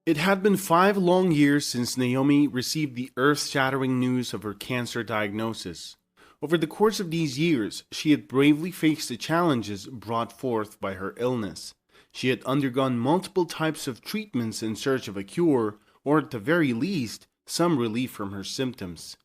It had been 5 long years since Naomi received the earth-shattering news of her cancer diagnosis. Over the course of these years, she had bravely faced the challenges brought forth by her illness. She had undergone multiple types of treatments in search of a cure, or at the very least, some relief from her symptoms.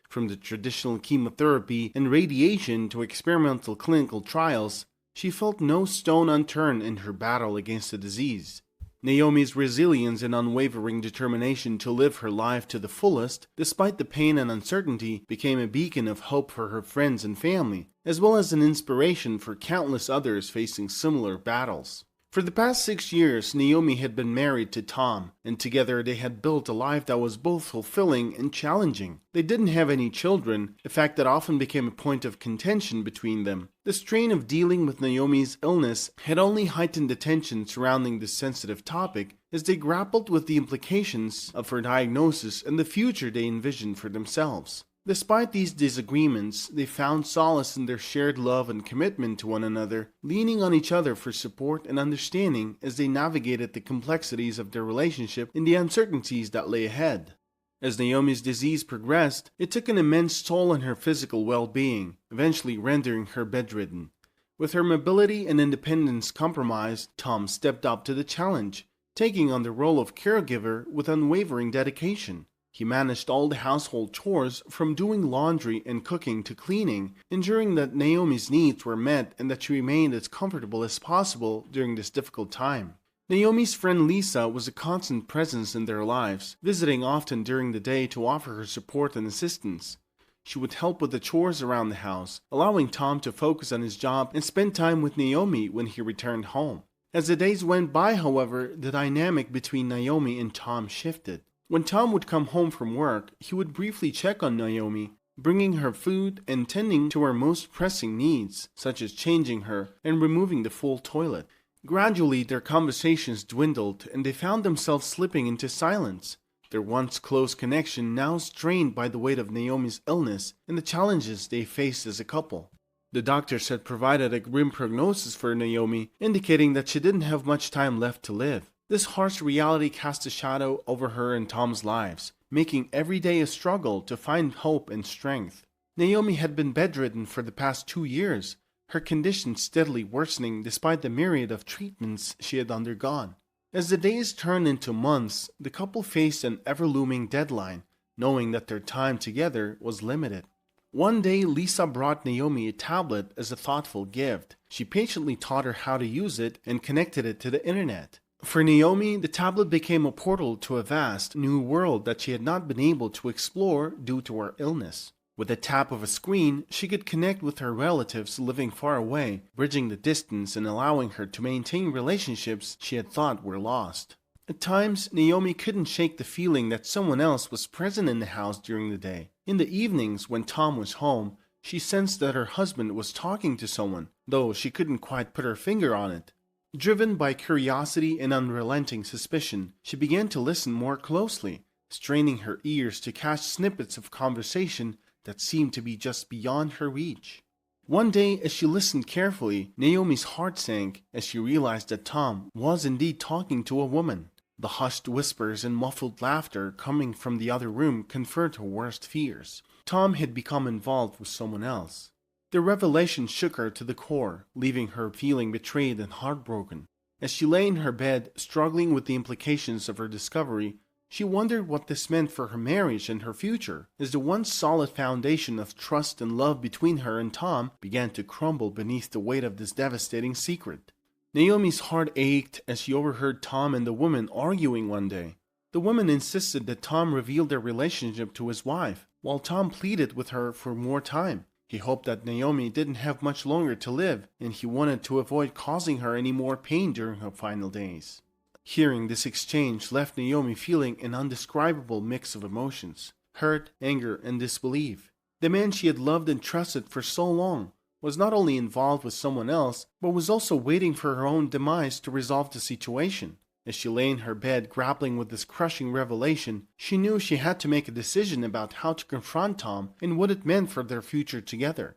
From the traditional chemotherapy and radiation to experimental clinical trials, she felt no stone unturned in her battle against the disease. Naomi's resilience and unwavering determination to live her life to the fullest, despite the pain and uncertainty, became a beacon of hope for her friends and family, as well as an inspiration for countless others facing similar battles. For the past 6 years, Naomi had been married to Tom, and together they had built a life that was both fulfilling and challenging. They didn't have any children, a fact that often became a point of contention between them. The strain of dealing with Naomi's illness had only heightened the tension surrounding this sensitive topic as they grappled with the implications of her diagnosis and the future they envisioned for themselves. Despite these disagreements, they found solace in their shared love and commitment to one another, leaning on each other for support and understanding as they navigated the complexities of their relationship and the uncertainties that lay ahead. As Naomi's disease progressed, it took an immense toll on her physical well-being, eventually rendering her bedridden. With her mobility and independence compromised, Tom stepped up to the challenge, taking on the role of caregiver with unwavering dedication. He managed all the household chores from doing laundry and cooking to cleaning, ensuring that Naomi's needs were met and that she remained as comfortable as possible during this difficult time. Naomi's friend Lisa was a constant presence in their lives, visiting often during the day to offer her support and assistance. She would help with the chores around the house, allowing Tom to focus on his job and spend time with Naomi when he returned home. As the days went by, however, the dynamic between Naomi and Tom shifted. When Tom would come home from work, he would briefly check on Naomi, bringing her food and tending to her most pressing needs, such as changing her and removing the full toilet. Gradually, their conversations dwindled and they found themselves slipping into silence, their once close connection now strained by the weight of Naomi's illness and the challenges they faced as a couple. The doctors had provided a grim prognosis for Naomi, indicating that she didn't have much time left to live. This harsh reality cast a shadow over her and Tom's lives, making every day a struggle to find hope and strength. Naomi had been bedridden for the past 2 years, her condition steadily worsening despite the myriad of treatments she had undergone. As the days turned into months, the couple faced an ever-looming deadline, knowing that their time together was limited. One day, Lisa brought Naomi a tablet as a thoughtful gift. She patiently taught her how to use it and connected it to the internet. For Naomi, the tablet became a portal to a vast, new world that she had not been able to explore due to her illness. With a tap of a screen, she could connect with her relatives living far away, bridging the distance and allowing her to maintain relationships she had thought were lost. At times, Naomi couldn't shake the feeling that someone else was present in the house during the day. In the evenings, when Tom was home, she sensed that her husband was talking to someone, though she couldn't quite put her finger on it. Driven by curiosity and unrelenting suspicion, she began to listen more closely, straining her ears to catch snippets of conversation that seemed to be just beyond her reach. One day, as she listened carefully, Naomi's heart sank as she realized that Tom was indeed talking to a woman. The hushed whispers and muffled laughter coming from the other room confirmed her worst fears. Tom had become involved with someone else. The revelation shook her to the core, leaving her feeling betrayed and heartbroken. As she lay in her bed, struggling with the implications of her discovery, she wondered what this meant for her marriage and her future, as the once solid foundation of trust and love between her and Tom began to crumble beneath the weight of this devastating secret. Naomi's heart ached as she overheard Tom and the woman arguing one day. The woman insisted that Tom reveal their relationship to his wife, while Tom pleaded with her for more time. He hoped that Naomi didn't have much longer to live, and he wanted to avoid causing her any more pain during her final days. Hearing this exchange left Naomi feeling an indescribable mix of emotions: hurt, anger, and disbelief. The man she had loved and trusted for so long was not only involved with someone else, but was also waiting for her own demise to resolve the situation. As she lay in her bed grappling with this crushing revelation, she knew she had to make a decision about how to confront Tom and what it meant for their future together.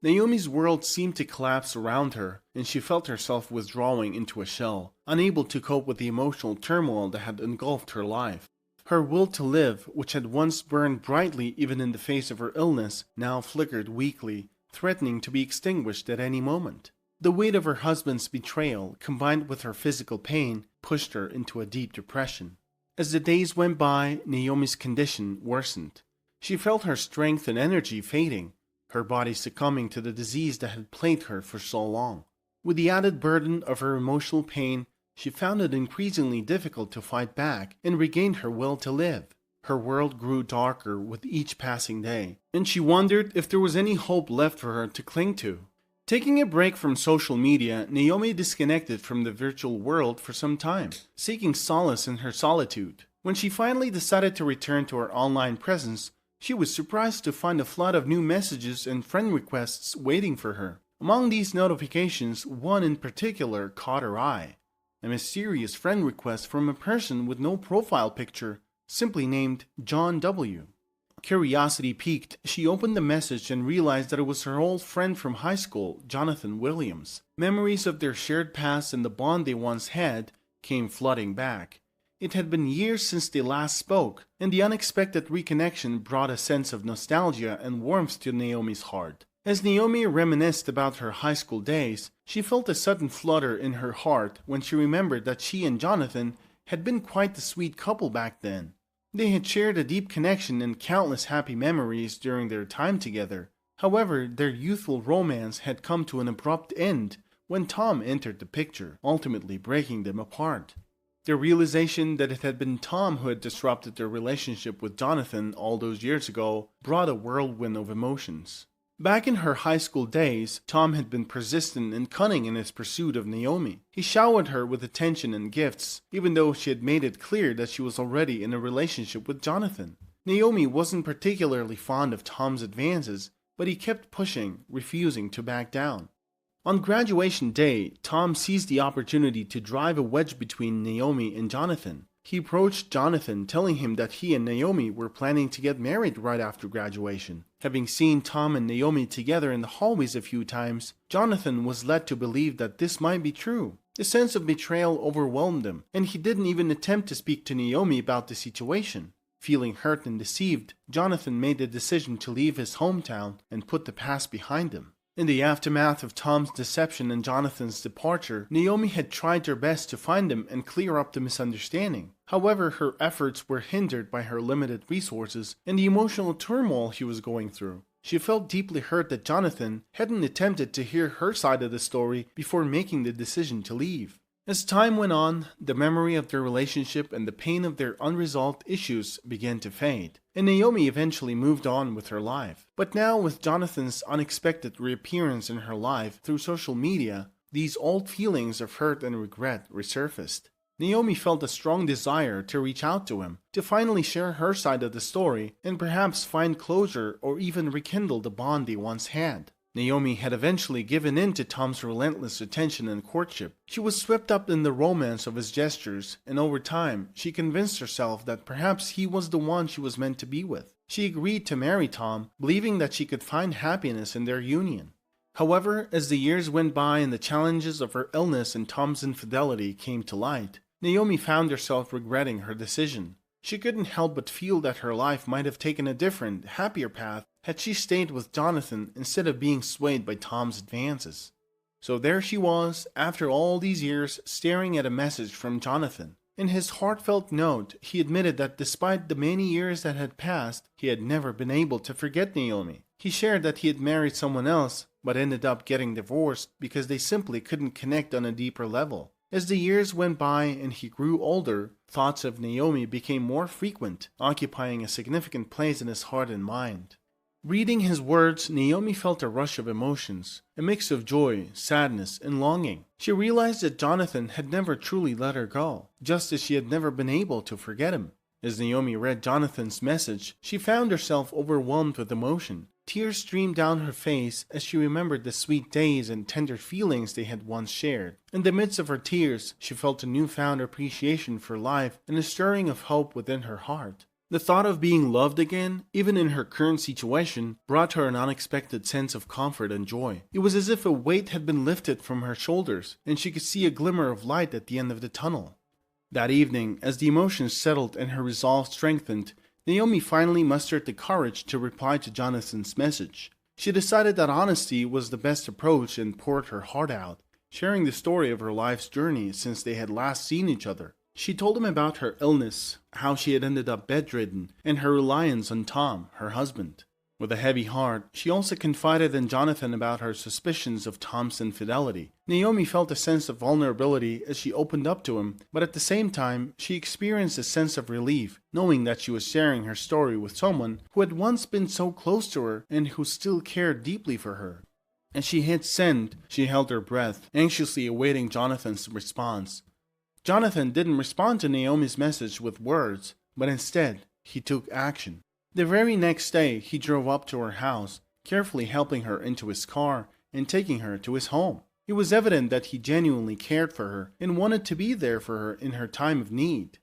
Naomi's world seemed to collapse around her, and she felt herself withdrawing into a shell, unable to cope with the emotional turmoil that had engulfed her life. Her will to live, which had once burned brightly even in the face of her illness, now flickered weakly, threatening to be extinguished at any moment. The weight of her husband's betrayal, combined with her physical pain, pushed her into a deep depression. As the days went by, Naomi's condition worsened. She felt her strength and energy fading, her body succumbing to the disease that had plagued her for so long. With the added burden of her emotional pain, she found it increasingly difficult to fight back and regain her will to live. Her world grew darker with each passing day, and she wondered if there was any hope left for her to cling to. Taking a break from social media, Naomi disconnected from the virtual world for some time, seeking solace in her solitude. When she finally decided to return to her online presence, she was surprised to find a flood of new messages and friend requests waiting for her. Among these notifications, one in particular caught her eye. A mysterious friend request from a person with no profile picture, simply named John W. Curiosity piqued, she opened the message and realized that it was her old friend from high school, Jonathan Williams. Memories of their shared past and the bond they once had came flooding back. It had been years since they last spoke, and the unexpected reconnection brought a sense of nostalgia and warmth to Naomi's heart. As Naomi reminisced about her high school days, she felt a sudden flutter in her heart when she remembered that she and Jonathan had been quite the sweet couple back then. They had shared a deep connection and countless happy memories during their time together. However, their youthful romance had come to an abrupt end when Tom entered the picture, ultimately breaking them apart. The realization that it had been Tom who had disrupted their relationship with Jonathan all those years ago brought a whirlwind of emotions. Back in her high school days, Tom had been persistent and cunning in his pursuit of Naomi. He showered her with attention and gifts, even though she had made it clear that she was already in a relationship with Jonathan. Naomi wasn't particularly fond of Tom's advances, but he kept pushing, refusing to back down. On graduation day, Tom seized the opportunity to drive a wedge between Naomi and Jonathan. He approached Jonathan, telling him that he and Naomi were planning to get married right after graduation. Having seen Tom and Naomi together in the hallways a few times, Jonathan was led to believe that this might be true. The sense of betrayal overwhelmed him, and he didn't even attempt to speak to Naomi about the situation. Feeling hurt and deceived, Jonathan made the decision to leave his hometown and put the past behind him. In the aftermath of Tom's deception and Jonathan's departure, Naomi had tried her best to find him and clear up the misunderstanding. However, her efforts were hindered by her limited resources and the emotional turmoil she was going through. She felt deeply hurt that Jonathan hadn't attempted to hear her side of the story before making the decision to leave. As time went on, the memory of their relationship and the pain of their unresolved issues began to fade, and Naomi eventually moved on with her life. But now, with Jonathan's unexpected reappearance in her life through social media, these old feelings of hurt and regret resurfaced. Naomi felt a strong desire to reach out to him, to finally share her side of the story, and perhaps find closure or even rekindle the bond they once had. Naomi had eventually given in to Tom's relentless attention and courtship. She was swept up in the romance of his gestures, and over time, she convinced herself that perhaps he was the one she was meant to be with. She agreed to marry Tom, believing that she could find happiness in their union. However, as the years went by and the challenges of her illness and Tom's infidelity came to light, Naomi found herself regretting her decision. She couldn't help but feel that her life might have taken a different, happier path had she stayed with Jonathan instead of being swayed by Tom's advances. So there she was, after all these years, staring at a message from Jonathan. In his heartfelt note, he admitted that despite the many years that had passed, he had never been able to forget Naomi. He shared that he had married someone else, but ended up getting divorced because they simply couldn't connect on a deeper level. As the years went by and he grew older, thoughts of Naomi became more frequent, occupying a significant place in his heart and mind. Reading his words, Naomi felt a rush of emotions, a mix of joy, sadness, and longing. She realized that Jonathan had never truly let her go, just as she had never been able to forget him. As Naomi read Jonathan's message, she found herself overwhelmed with emotion. Tears streamed down her face as she remembered the sweet days and tender feelings they had once shared. In the midst of her tears, she felt a newfound appreciation for life and a stirring of hope within her heart. The thought of being loved again, even in her current situation, brought her an unexpected sense of comfort and joy. It was as if a weight had been lifted from her shoulders, and she could see a glimmer of light at the end of the tunnel. That evening, as the emotions settled and her resolve strengthened, Naomi finally mustered the courage to reply to Jonathan's message. She decided that honesty was the best approach and poured her heart out, sharing the story of her life's journey since they had last seen each other. She told him about her illness, how she had ended up bedridden, and her reliance on Tom, her husband. With a heavy heart, she also confided in Jonathan about her suspicions of Tom's infidelity. Naomi felt a sense of vulnerability as she opened up to him, but at the same time, she experienced a sense of relief, knowing that she was sharing her story with someone who had once been so close to her and who still cared deeply for her. As she hit send, she held her breath, anxiously awaiting Jonathan's response. Jonathan didn't respond to Naomi's message with words, but instead, he took action. The very next day, he drove up to her house, carefully helping her into his car and taking her to his home. It was evident that he genuinely cared for her and wanted to be there for her in her time of need.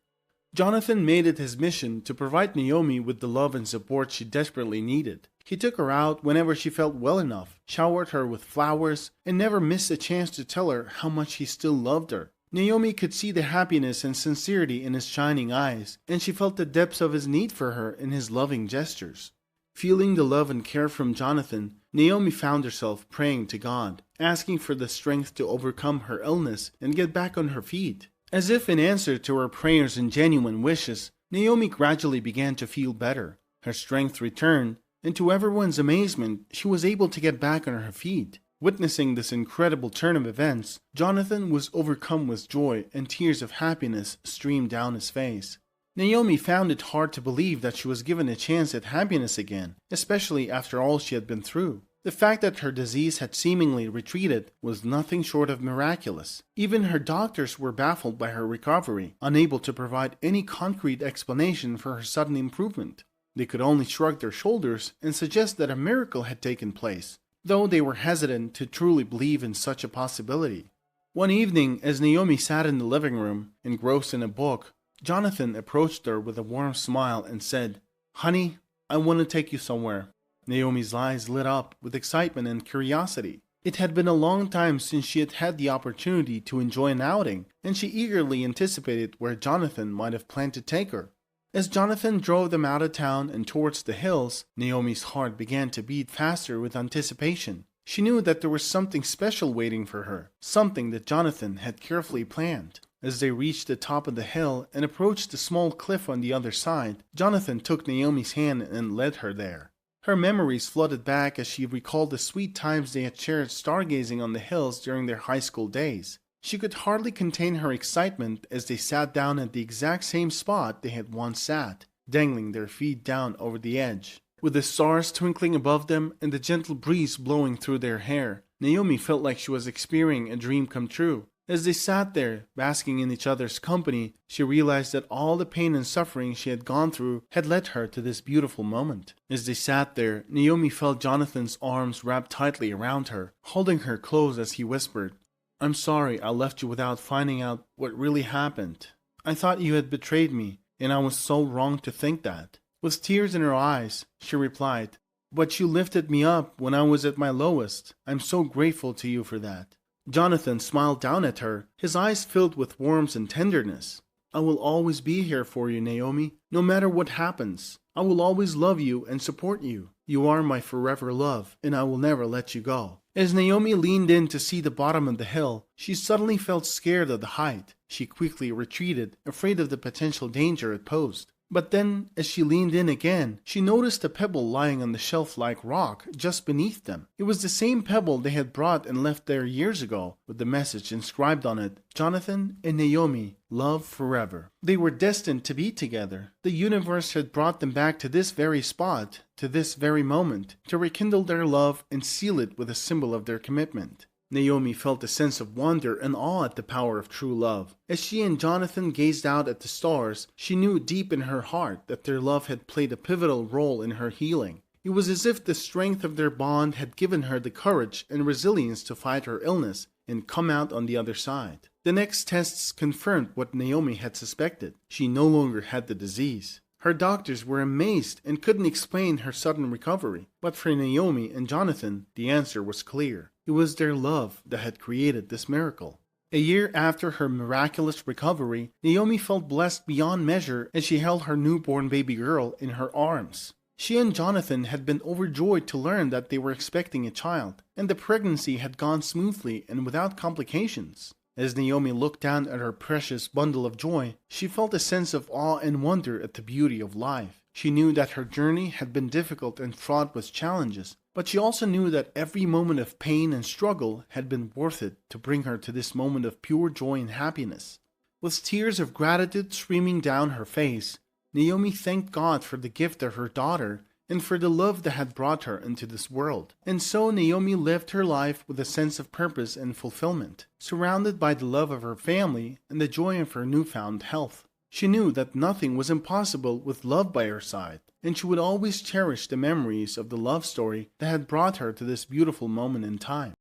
Jonathan made it his mission to provide Naomi with the love and support she desperately needed. He took her out whenever she felt well enough, showered her with flowers, and never missed a chance to tell her how much he still loved her. Naomi could see the happiness and sincerity in his shining eyes, and she felt the depths of his need for her in his loving gestures. Feeling the love and care from Jonathan, Naomi found herself praying to God, asking for the strength to overcome her illness and get back on her feet. As if in answer to her prayers and genuine wishes, Naomi gradually began to feel better. Her strength returned, and to everyone's amazement, she was able to get back on her feet. Witnessing this incredible turn of events, Jonathan was overcome with joy and tears of happiness streamed down his face. Naomi found it hard to believe that she was given a chance at happiness again, especially after all she had been through. The fact that her disease had seemingly retreated was nothing short of miraculous. Even her doctors were baffled by her recovery, unable to provide any concrete explanation for her sudden improvement. They could only shrug their shoulders and suggest that a miracle had taken place, though they were hesitant to truly believe in such a possibility. One evening, as Naomi sat in the living room, engrossed in a book, Jonathan approached her with a warm smile and said, "Honey, I want to take you somewhere." Naomi's eyes lit up with excitement and curiosity. It had been a long time since she had had the opportunity to enjoy an outing, and she eagerly anticipated where Jonathan might have planned to take her. As Jonathan drove them out of town and towards the hills, Naomi's heart began to beat faster with anticipation. She knew that there was something special waiting for her, something that Jonathan had carefully planned. As they reached the top of the hill and approached the small cliff on the other side, Jonathan took Naomi's hand and led her there. Her memories flooded back as she recalled the sweet times they had shared stargazing on the hills during their high school days. She could hardly contain her excitement as they sat down at the exact same spot they had once sat, dangling their feet down over the edge. With the stars twinkling above them and the gentle breeze blowing through their hair, Naomi felt like she was experiencing a dream come true. As they sat there, basking in each other's company, she realized that all the pain and suffering she had gone through had led her to this beautiful moment. As they sat there, Naomi felt Jonathan's arms wrapped tightly around her, holding her close as he whispered, "I'm sorry I left you without finding out what really happened. I thought you had betrayed me, and I was so wrong to think that." With tears in her eyes, she replied, "But you lifted me up when I was at my lowest. I'm so grateful to you for that." Jonathan smiled down at her, his eyes filled with warmth and tenderness. "I will always be here for you, Naomi, no matter what happens. I will always love you and support you. You are my forever love, and I will never let you go." As Naomi leaned in to see the bottom of the hill, she suddenly felt scared of the height. She quickly retreated, afraid of the potential danger it posed. But then, as she leaned in again, she noticed a pebble lying on the shelf-like rock just beneath them. It was the same pebble they had brought and left there years ago, with the message inscribed on it, "Jonathan and Naomi, love forever." They were destined to be together. The universe had brought them back to this very spot, to this very moment, to rekindle their love and seal it with a symbol of their commitment. Naomi felt a sense of wonder and awe at the power of true love. As she and Jonathan gazed out at the stars, she knew deep in her heart that their love had played a pivotal role in her healing. It was as if the strength of their bond had given her the courage and resilience to fight her illness and come out on the other side. The next tests confirmed what Naomi had suspected. She no longer had the disease. Her doctors were amazed and couldn't explain her sudden recovery, but for Naomi and Jonathan, the answer was clear. It was their love that had created this miracle. A year after her miraculous recovery, Naomi felt blessed beyond measure as she held her newborn baby girl in her arms. She and Jonathan had been overjoyed to learn that they were expecting a child, and the pregnancy had gone smoothly and without complications. As Naomi looked down at her precious bundle of joy, she felt a sense of awe and wonder at the beauty of life. She knew that her journey had been difficult and fraught with challenges, but she also knew that every moment of pain and struggle had been worth it to bring her to this moment of pure joy and happiness. With tears of gratitude streaming down her face, Naomi thanked God for the gift of her daughter and for the love that had brought her into this world. And so Naomi lived her life with a sense of purpose and fulfillment, surrounded by the love of her family and the joy of her newfound health. She knew that nothing was impossible with love by her side, and she would always cherish the memories of the love story that had brought her to this beautiful moment in time.